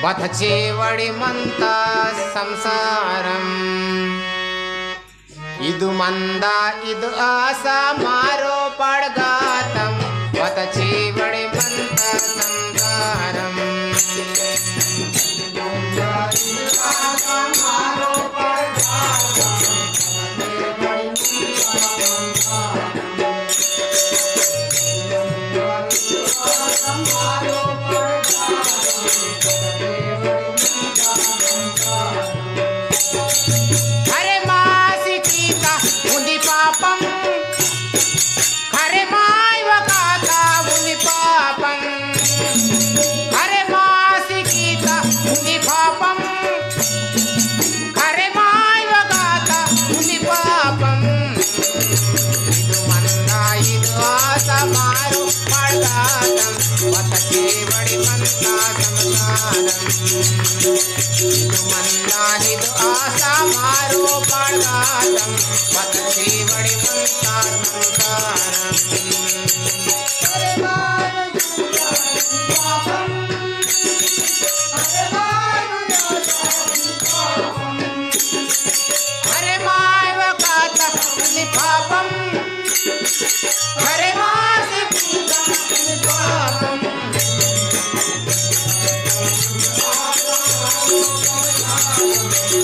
బతచేవడి మంత సంసారం ಇದು ಮಂದ ಇದು ಆಸ ಮಾರೋ ಪಡ್ಗಾತಂ ಬತచేవడి ಮಂತ ಸಂಸಾరం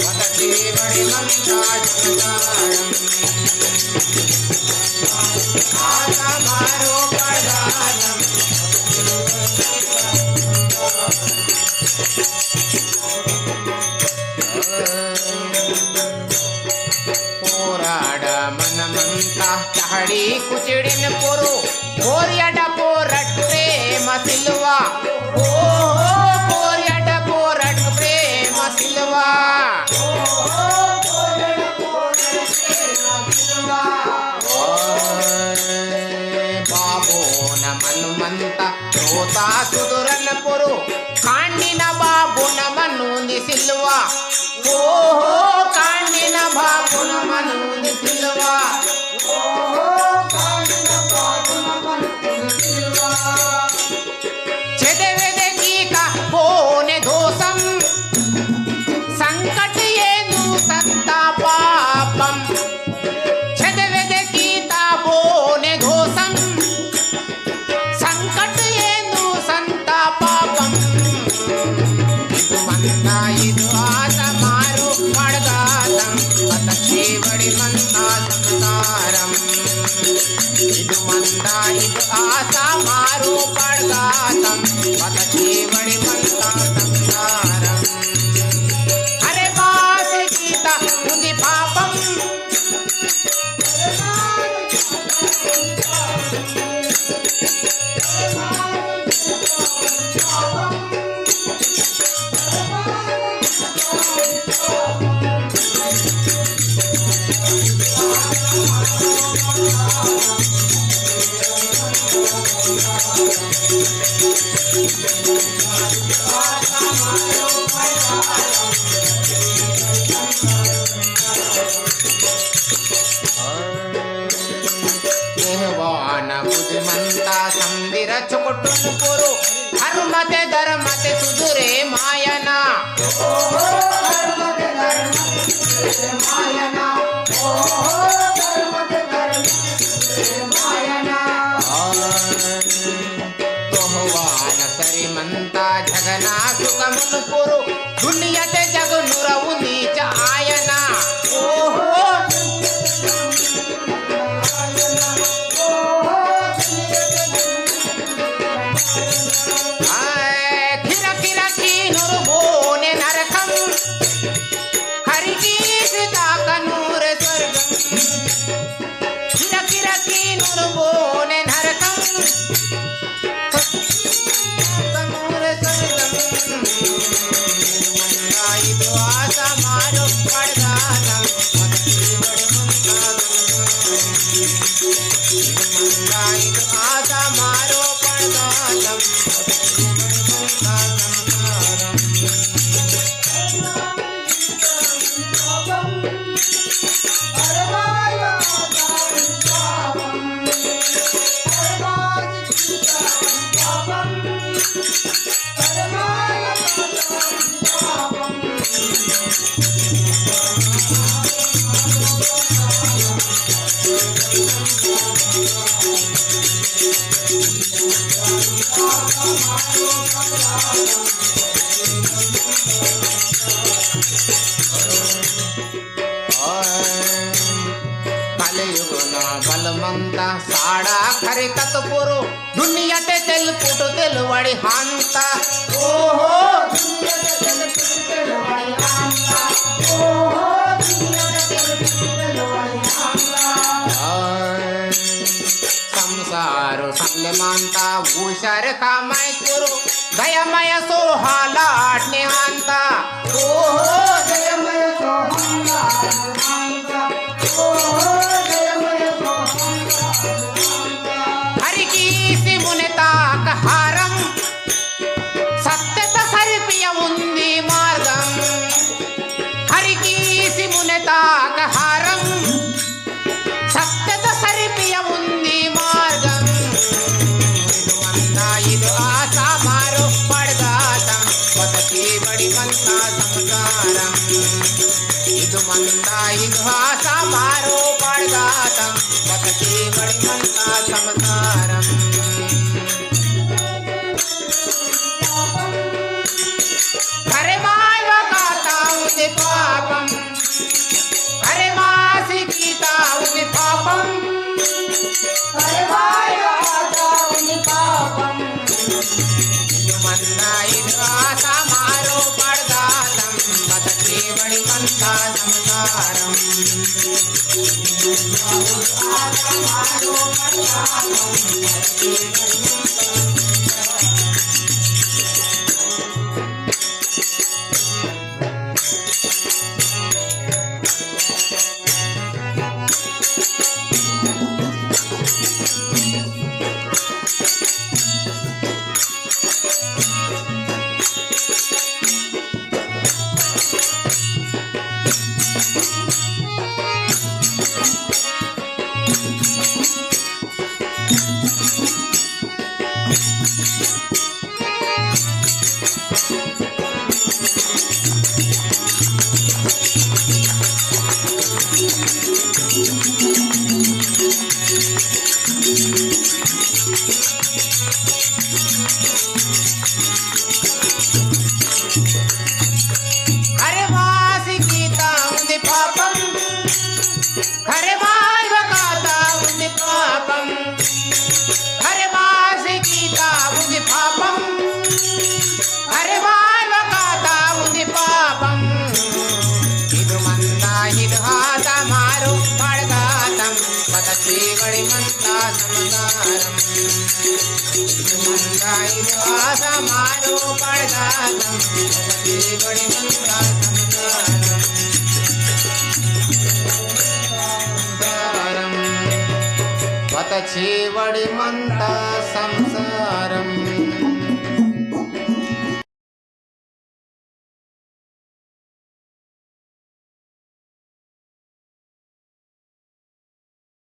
బతచేవడి మంత పోరాడ మనమంతా చహడి కుచిడిన పొరు కోర్యడ పోరట్ ప్రేమ సిల్వ ఓ కోర్యడ పోరట్ ప్రేమ సిల్వ బాబోన మనుమంత రోతా సుదురన పొరు కాండిన బాబున మనుని సిల్వ ఓహో కాండిన బాబున మనుని సిల్వ చెదవెద గీక పోనే దోసం సంకట ఏను సంతా పాపం చెదవెద గీత పోనే దోసం సంకట ఏను సంతా పాపం ಇದು ಮಂದ ಇದು ಆಸ ಮಾರು ಪಡ್ಗಾತಂ ಬತచేవడి ಮಂತ ಸಂಸಾರಂ ಇದು ಮಂದ ಇದು ಆಸ ಮಾರು ಪಡ್ಗಾತಂ ಬತచేవడి ಮಂತ ಸಂಸಾರಂ అరే బాస్ గీత ఉంది పాపం బుద్ధిమంతా సంవిర చుకుట్టును పురు హర్మతే ధర్మతే సుదురే మాయనా తోహవాన సరిమంతా జగనా సుఖమును పురు దునియతే జగనురవు నీచ ఆయనా కలియుగున బలమంత సాడా ఖరి తత్పురు దునియటే తెలుపుటు తెలువడి హంత ఓహో संसारो संलेमांता भूषर कामय कुरु दयमय सोहालाट निहांता ओहो दयमय सोहालाट हरि की सिमुनिता कहारम सत्यत सर्पिय मुंदी मार्गम हरि की सिमुनिता कहारम सत्यत सर्पिय मुंदी मार्गम इदु आशा मारो पड़गातम बदकी बड़ी मंता संसारम इदु आशा मारो पड़गातम बदकी बड़ी मंता संसारम हरे माय वकाता उदि पापम हरे मासी गीता उदि पापम हरे माय वकाता उदि पापम आशा मारो पड़गातम बदकी बड़ी मंता संसारम आशा मारो पड़गातम बदकी बड़ी हरे मासी गीता उदि पापम हरे माय वकाता उदि पापम हरे मासी गीता उदि पापम हरे माय वकाता उदि पापम इदु आशा मारो पड़गातम बदकी बड़ी मंता संसारम इदु आशा मारो पड़गातम बदकी बड़ी मंता संसारम बदकी बड़ी मंता संसारम